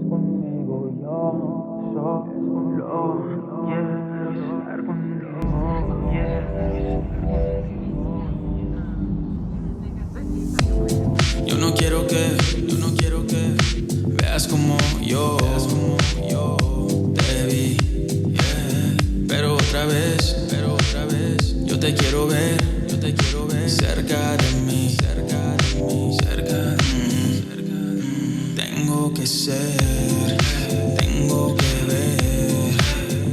conmigo, yo solo quiero estar contigo, Yo no quiero que veas como yo te vi, pero otra vez, yo te quiero ver, cerca de mí, cerca. Tengo que ser, tengo que ver,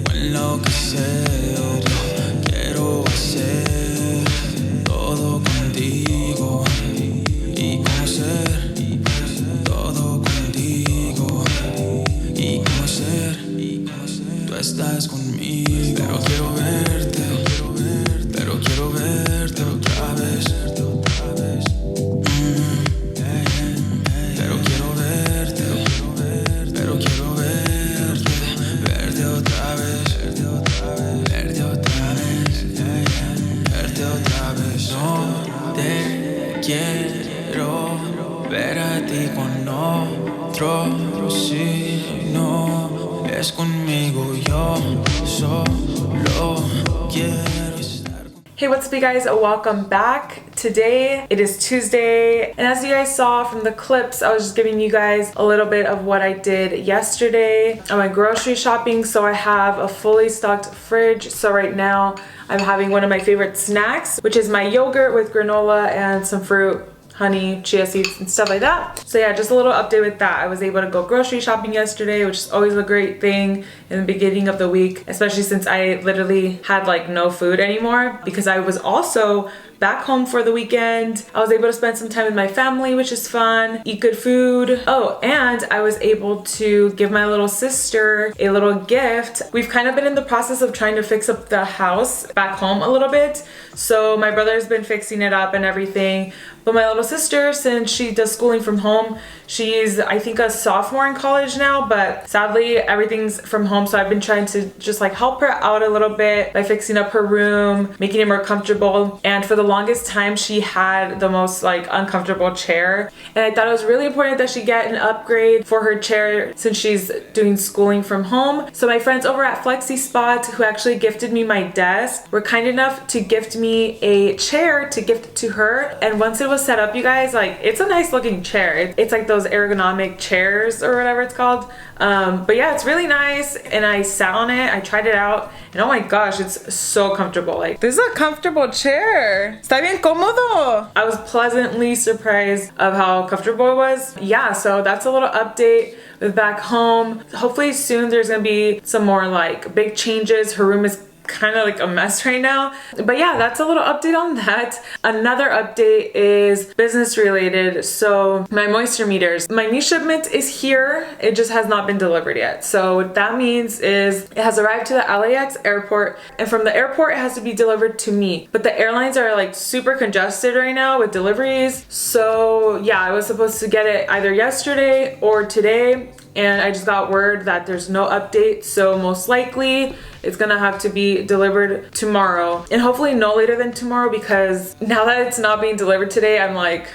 o enloquecer, quiero hacer todo contigo y conocer todo contigo y conocer, tú estás conmigo, pero quiero verte otra vez. Pero quiero verte otra vez, verte otra vez. No te quiero ver a ti con otro, si no es conmigo, yo solo quiero estar. Hey, what's up you guys? Welcome back. Today it is Tuesday, and as you guys saw from the clips, I was just giving you guys a little bit of what I did yesterday. I went grocery shopping, so I have a fully stocked fridge. So right now I'm having one of my favorite snacks, which is my yogurt with granola and some fruit, honey, chia seeds, and stuff like that. So yeah, just a little update with that. I was able to go grocery shopping yesterday, which is always a great thing in the beginning of the week, especially since I literally had like no food anymore because I was also back home for the weekend. I was able to spend some time with my family, which is fun, eat good food. Oh, and I was able to give my little sister a little gift. We've kind of been in the process of trying to fix up the house back home a little bit. So my brother's been fixing it up and everything. But my little sister, since she does schooling from home, she's I think a sophomore in college now, but sadly everything's from home. So I've been trying to just like help her out a little bit by fixing up her room, making it more comfortable. And for the longest time she had the most like uncomfortable chair, and I thought it was really important that she get an upgrade for her chair since she's doing schooling from home. So my friends over at Flexi Spot, who actually gifted me my desk, were kind enough to gift me a chair to gift to her. And once it was set up, you guys, like it's a nice looking chair. It's like those ergonomic chairs or whatever it's called. But yeah, it's really nice, and I sat on it, I tried it out, and oh my gosh, it's so comfortable. Like, this is a comfortable chair. Está bien cómodo. I was pleasantly surprised of how comfortable it was. Yeah, so that's a little update with back home. Hopefully soon there's gonna be some more like big changes. Her room is kind of like a mess right now, but yeah, that's a little update on that. Another update is business related. So my moisture meters, my new shipment is here, it just has not been delivered yet. So what that means is it has arrived to the LAX airport, and from the airport it has to be delivered to me, but the airlines are like super congested right now with deliveries. So yeah, I was supposed to get it either yesterday or today, and I just got word that there's no update, so most likely it's gonna have to be delivered tomorrow, and hopefully no later than tomorrow, because now that it's not being delivered today, I'm like,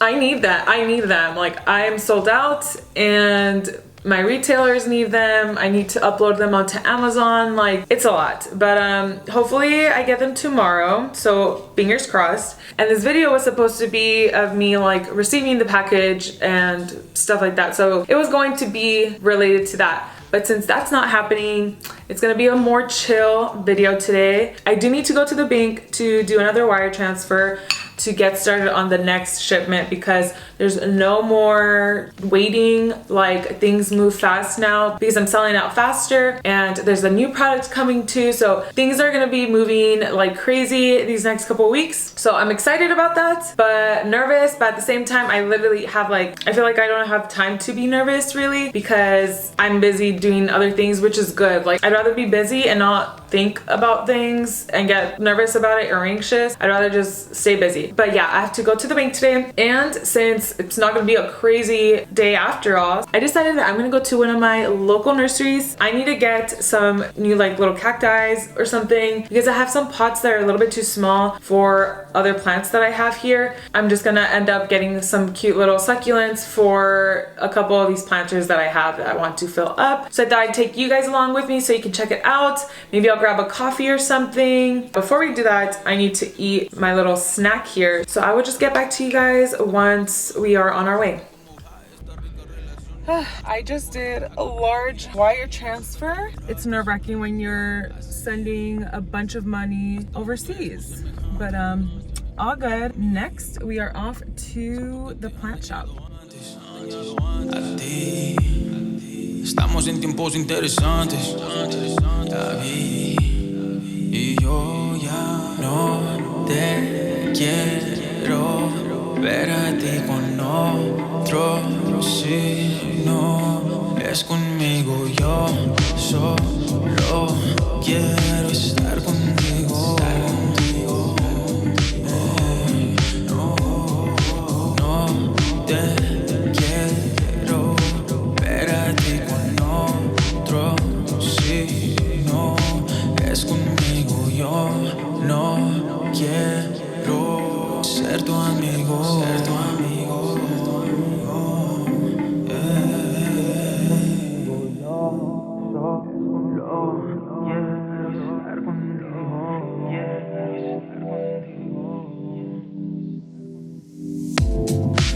I need them. Like, I am sold out, and my retailers need them. I need to upload them onto Amazon. Like, it's a lot, but hopefully I get them tomorrow, so fingers crossed. And this video was supposed to be of me like receiving the package and stuff like that, so it was going to be related to that. But since that's not happening, it's gonna be a more chill video today. I do need to go to the bank to do another wire transfer to get started on the next shipment, because there's no more waiting. Like, things move fast now because I'm selling out faster, and there's a new product coming too, so things are gonna be moving like crazy these next couple weeks. So I'm excited about that, but nervous. But at the same time, I literally have like, I feel like I don't have time to be nervous really, because I'm busy doing other things, which is good. Like, I'd rather be busy and not think about things and get nervous about it or anxious. I'd rather just stay busy. But yeah, I have to go to the bank today, and since it's not gonna be a crazy day after all. I decided that I'm gonna go to one of my local nurseries. I need to get some new like little cacti or something because I have some pots that are a little bit too small for other plants that I have here. I'm just gonna end up getting some cute little succulents for a couple of these planters that I have that I want to fill up. So I thought I'd take you guys along with me so you can check it out. Maybe I'll grab a coffee or something. Before we do that, I need to eat my little snack here. So I will just get back to you guys once we are on our way. I just did a large wire transfer. It's nerve-wracking when you're sending a bunch of money overseas, but all good. Next, we are off to the plant shop. Estamos en tiempos interesantes. David y yo ya no te quiero ver a ti con otro. Si no es conmigo, yo solo quiero estar contigo. No te quiero ver a ti con otro. Si no es conmigo, yo no quiero ser tu amigo.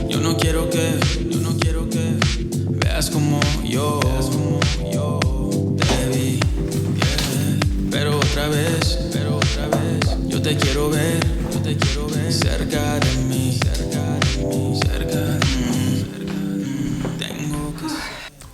Yo no quiero que veas como yo te vi, yeah. Pero otra vez, yo te quiero ver cerca de mí, tengo que...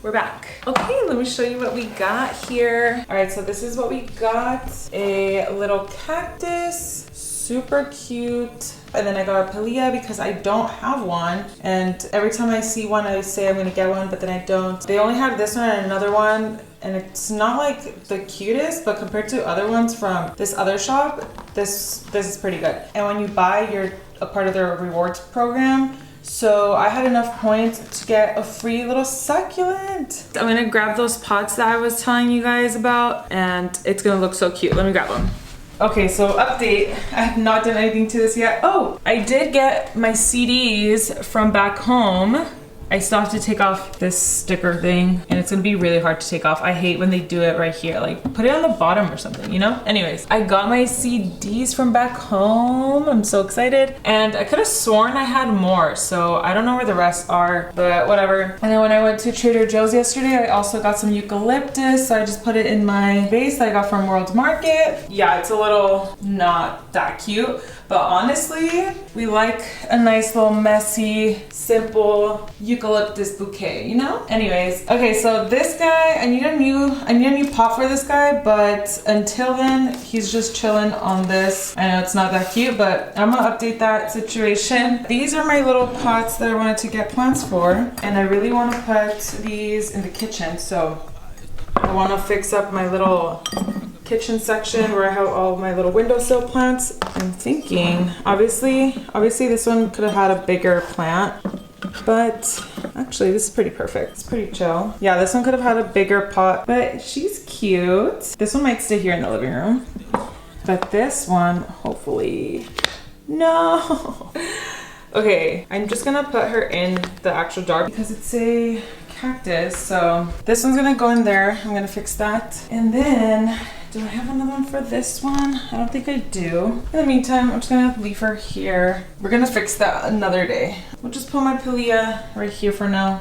We're back. Okay, let me show you what we got here. All right, so this is what we got. A little cactus, super cute. And then I got a pilea because I don't have one. And every time I see one, I say I'm gonna get one, but then I don't. They only had this one and another one. And it's not like the cutest, but compared to other ones from this other shop, this is pretty good. And when you buy, you're a part of their rewards program. So I had enough points to get a free little succulent. I'm gonna grab those pots that I was telling you guys about, and it's gonna look so cute. Let me grab them. Okay, so update. I have not done anything to this yet. Oh, I did get my CDs from back home. I still have to take off this sticker thing, and it's gonna be really hard to take off. I hate when they do it right here. Like, put it on the bottom or something, you know? Anyways, I got my CDs from back home. I'm so excited. And I could have sworn I had more, so I don't know where the rest are, but whatever. And then when I went to Trader Joe's yesterday, I also got some eucalyptus, so I just put it in my vase that I got from World Market. Yeah, it's a little not that cute, but honestly, we like a nice little messy, simple eucalyptus bouquet, you know? Anyways, okay, so this guy, I need a new pot for this guy, but until then, he's just chilling on this. I know it's not that cute, but I'm gonna update that situation. These are my little pots that I wanted to get plants for, and I really want to put these in the kitchen, so I want to fix up my little kitchen section where I have all my little windowsill plants. I'm thinking, obviously this one could have had a bigger plant, but actually this is pretty perfect. It's pretty chill. Yeah, this one could have had a bigger pot, but she's cute. This one might stay here in the living room, but this one, hopefully, no. Okay, I'm just gonna put her in the actual jar because it's a cactus, so this one's gonna go in there. I'm gonna fix that. And then, do I have another one for this one? I don't think I do. In the meantime, I'm just gonna leave her here. We're gonna fix that another day. We'll just put my pilea right here for now.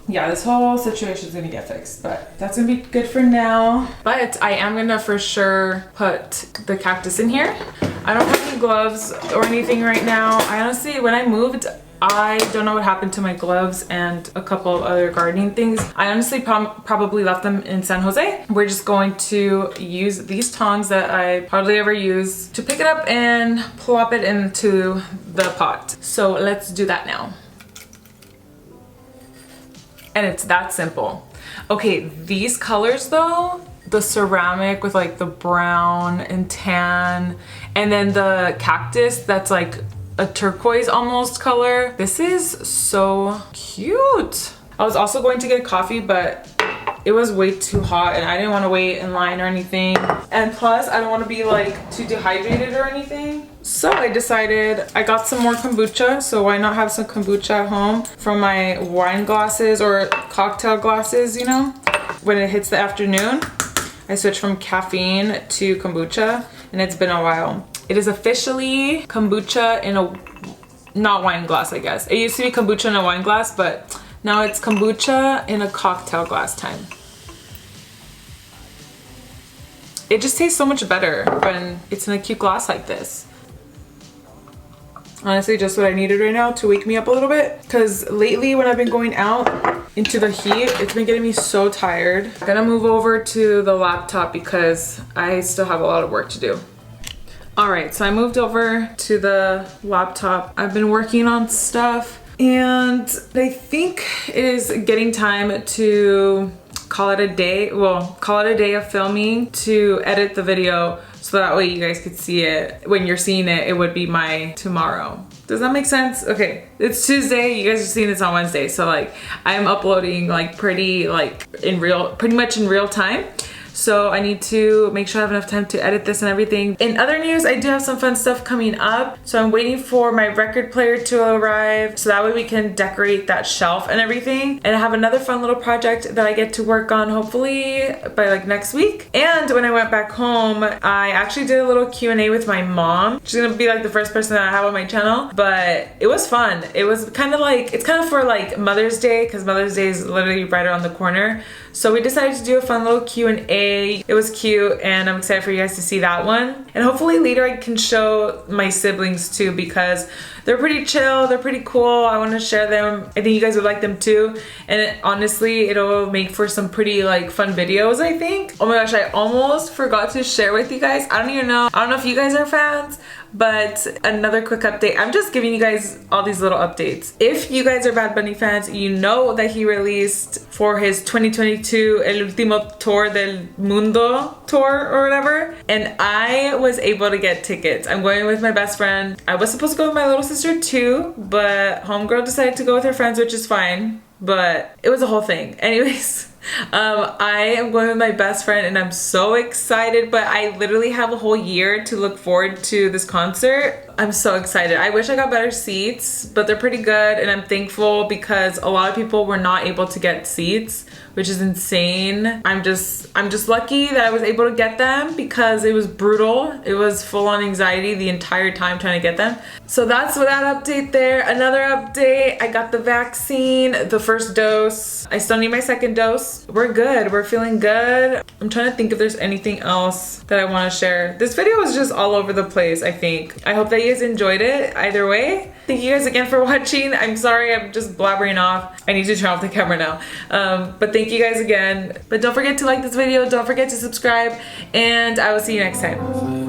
Yeah, this whole situation is gonna get fixed, but that's gonna be good for now. But I am gonna for sure put the cactus in here. I don't have any gloves or anything right now. I honestly, when I moved, I don't know what happened to my gloves and a couple of other gardening things. I honestly probably left them in San Jose. We're just going to use these tongs that I hardly ever use to pick it up and plop it into the pot. So let's do that now. And it's that simple. Okay, these colors though, the ceramic with like the brown and tan, and then the cactus that's like a turquoise almost color. This is so cute. I was also going to get coffee, but it was way too hot and I didn't want to wait in line or anything. And plus, I don't want to be like too dehydrated or anything. So I decided I got some more kombucha, so why not have some kombucha at home from my wine glasses or cocktail glasses, you know? When it hits the afternoon, I switch from caffeine to kombucha, and it's been a while. It is officially kombucha in a, not wine glass, I guess. It used to be kombucha in a wine glass, but now it's kombucha in a cocktail glass time. It just tastes so much better when it's in a cute glass like this. Honestly, just what I needed right now to wake me up a little bit. Because lately when I've been going out into the heat, it's been getting me so tired. I'm gonna move over to the laptop because I still have a lot of work to do. All right, so I moved over to the laptop. I've been working on stuff and I think it is getting time to call it a day. Well, call it a day of filming to edit the video so that way you guys could see it. When you're seeing it, it would be my tomorrow. Does that make sense? Okay, it's Tuesday. You guys are seeing this on Wednesday. So like I'm uploading like pretty much in real time. So I need to make sure I have enough time to edit this and everything. In other news, I do have some fun stuff coming up. So I'm waiting for my record player to arrive so that way we can decorate that shelf and everything. And I have another fun little project that I get to work on hopefully by like next week. And when I went back home, I actually did a little Q&A with my mom. She's gonna be like the first person that I have on my channel, but it was fun. It was kind of like, it's kind of for like Mother's Day because Mother's Day is literally right around the corner. So we decided to do a fun little Q&A. It was cute and I'm excited for you guys to see that one. And hopefully later I can show my siblings too because they're pretty chill, they're pretty cool. I want to share them. I think you guys would like them too. And honestly, it'll make for some pretty like fun videos, I think. Oh my gosh, I almost forgot to share with you guys. I don't know if you guys are fans, but another quick update. I'm just giving you guys all these little updates. If you guys are Bad Bunny fans, you know that he released for his 2022 El Último Tour del Mundo tour or whatever. And I was able to get tickets. I'm going with my best friend. I was supposed to go with my little sister too, but homegirl decided to go with her friends, which is fine. But it was a whole thing. Anyways. I am going with my best friend and I'm so excited, but I literally have a whole year to look forward to this concert. I'm so excited. I wish I got better seats, but they're pretty good and I'm thankful because a lot of people were not able to get seats, which is insane. I'm just lucky that I was able to get them because it was brutal. It was full on anxiety the entire time trying to get them. So that's that update there. Another update, I got the vaccine, the first dose. I still need my second dose. We're good, we're feeling good. I'm trying to think if there's anything else that I want to share. This video was just all over the place, I think. I hope that you guys enjoyed it either way. Thank you guys again for watching. I'm sorry, I'm just blabbering off. I need to turn off the camera now. But thank you guys again. But don't forget to like this video, don't forget to subscribe, and I will see you next time.